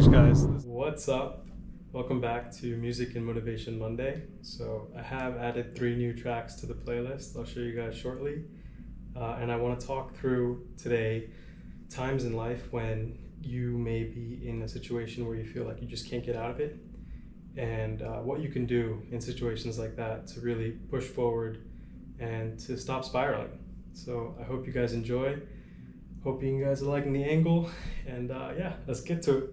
much, guys. What's up? Welcome back to Music and Motivation Monday. So I have added 3 new tracks to the playlist. I'll show you guys shortly. And I want to talk through today times in life when you may be in a situation where you feel like you just can't get out of it, and what you can do in situations like that to really push forward and to stop spiraling. So I hope you guys enjoy. Hope you guys are liking the angle, and yeah, let's get to it.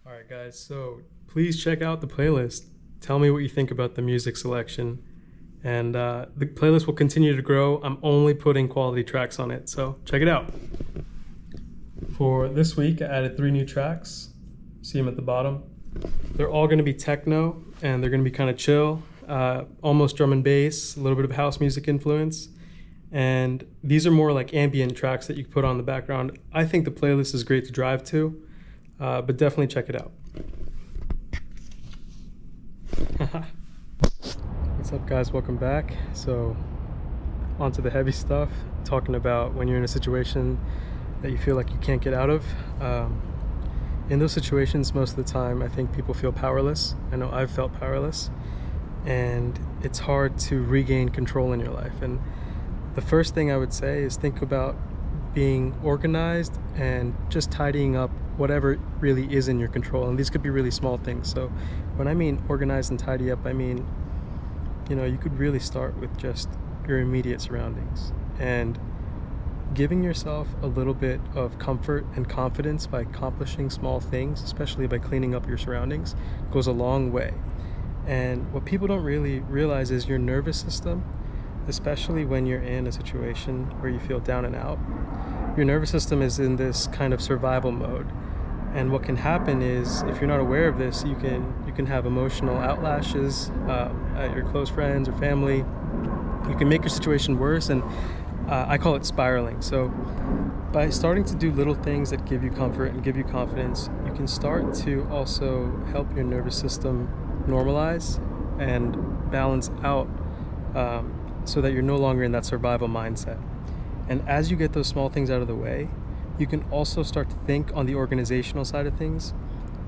All right, guys, so please check out the playlist. Tell me what you think about the music selection, and the playlist will continue to grow. I'm only putting quality tracks on it, so check it out. For this week, I added 3 new tracks. See them at the bottom. They're all going to be techno, and they're going to be kind of chill, almost drum and bass, a little bit of house music influence. And these are more like ambient tracks that you can put on the background. I think the playlist is great to drive to, but definitely check it out. What's up, guys? Welcome back. So on to the heavy stuff, talking about when you're in a situation that you feel like you can't get out of. In those situations, most of the time, I think people feel powerless. I know I've felt powerless, and it's hard to regain control in your life. And the first thing I would say is think about being organized and just tidying up whatever really is in your control. And these could be really small things. So when I mean organized and tidy up, I mean, you could really start with just your immediate surroundings, and giving yourself a little bit of comfort and confidence by accomplishing small things, especially by cleaning up your surroundings, goes a long way. And what people don't really realize is your nervous system, especially when you're in a situation where you feel down and out, your nervous system is in this kind of survival mode. And what can happen is, if you're not aware of this, you can have emotional outlashes at your close friends or family. You can make your situation worse, and I call it spiraling. So by starting to do little things that give you comfort and give you confidence, you can start to also help your nervous system normalize and balance out, so that you're no longer in that survival mindset. And as you get those small things out of the way, you can also start to think on the organizational side of things.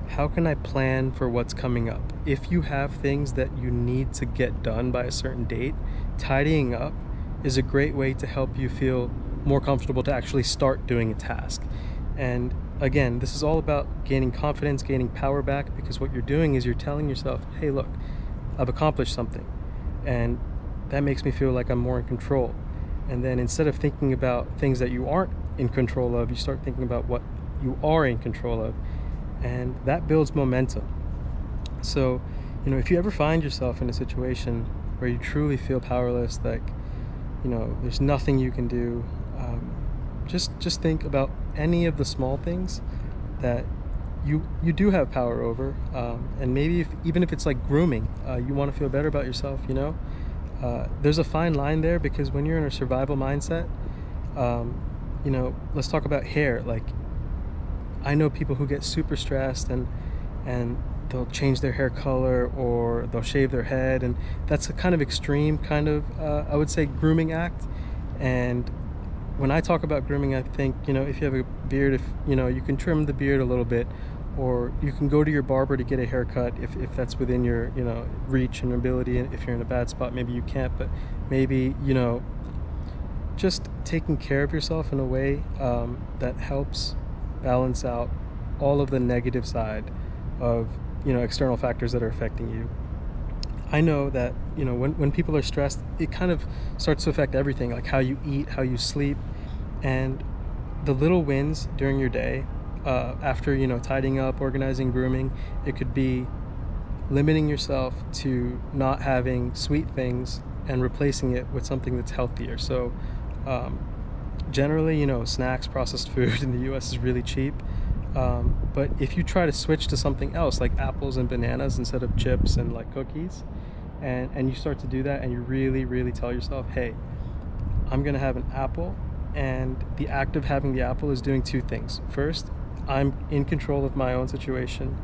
How can I plan for what's coming up? If you have things that you need to get done by a certain date, tidying up is a great way to help you feel more comfortable to actually start doing a task. And again, this is all about gaining confidence, gaining power back, because what you're doing is you're telling yourself, hey, look, I've accomplished something, and that makes me feel like I'm more in control. And then instead of thinking about things that you aren't in control of, you start thinking about what you are in control of, and that builds momentum. So, if you ever find yourself in a situation where you truly feel powerless, like, there's nothing you can do, just think about any of the small things that you do have power over, and maybe even if it's like grooming, you want to feel better about yourself. There's a fine line there, because when you're in a survival mindset, let's talk about hair. Like, I know people who get super stressed and they'll change their hair color, or they'll shave their head, and that's a kind of extreme kind of I would say grooming act. And when I talk about grooming, I think, if you have a beard, if you can trim the beard a little bit, or you can go to your barber to get a haircut if that's within your reach and ability. And if you're in a bad spot, maybe you can't, but maybe just taking care of yourself in a way that helps balance out all of the negative side of external factors that are affecting you. I know that when people are stressed, it kind of starts to affect everything, like how you eat, how you sleep. And the little wins during your day, after tidying up, organizing, grooming, it could be limiting yourself to not having sweet things and replacing it with something that's healthier. So generally, snacks, processed food in the US is really cheap. But if you try to switch to something else, like apples and bananas instead of chips and like cookies, and you start to do that, and you really tell yourself, hey, I'm gonna have an apple, and the act of having the apple is doing 2 things. First, I'm in control of my own situation.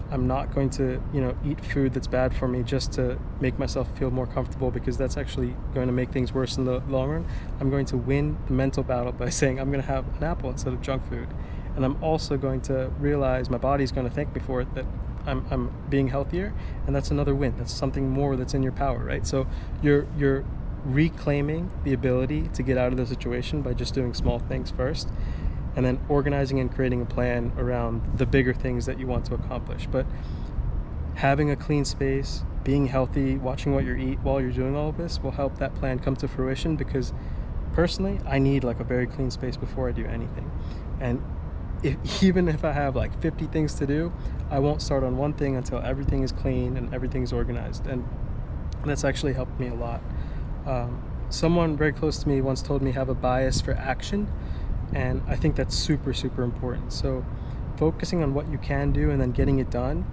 I'm not going to, eat food that's bad for me just to make myself feel more comfortable, because that's actually going to make things worse in the long run. I'm going to win the mental battle by saying I'm going to have an apple instead of junk food. and I'm also going to realize my body's going to thank me for it, that I'm being healthier, and that's another win. That's something more that's in your power, right? So you're reclaiming the ability to get out of the situation by just doing small things first, and then organizing and creating a plan around the bigger things that you want to accomplish. But having a clean space, being healthy, watching what you eat while you're doing all of this will help that plan come to fruition, because personally, I need like a very clean space before I do anything. And even if I have like 50 things to do, I won't start on one thing until everything is clean and everything's organized. And that's actually helped me a lot. Someone very close to me once told me have a bias for action, and I think that's super, super important. So focusing on what you can do and then getting it done,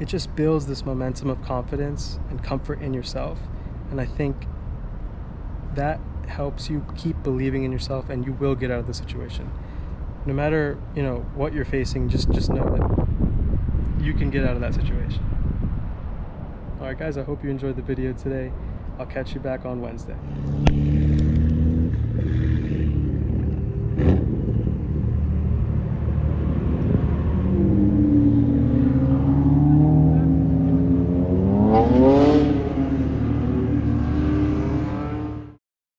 it just builds this momentum of confidence and comfort in yourself. And I think that helps you keep believing in yourself, and you will get out of the situation. No matter, you know, what you're facing, just know that you can get out of that situation. All right, guys, I hope you enjoyed the video today. I'll catch you back on Wednesday.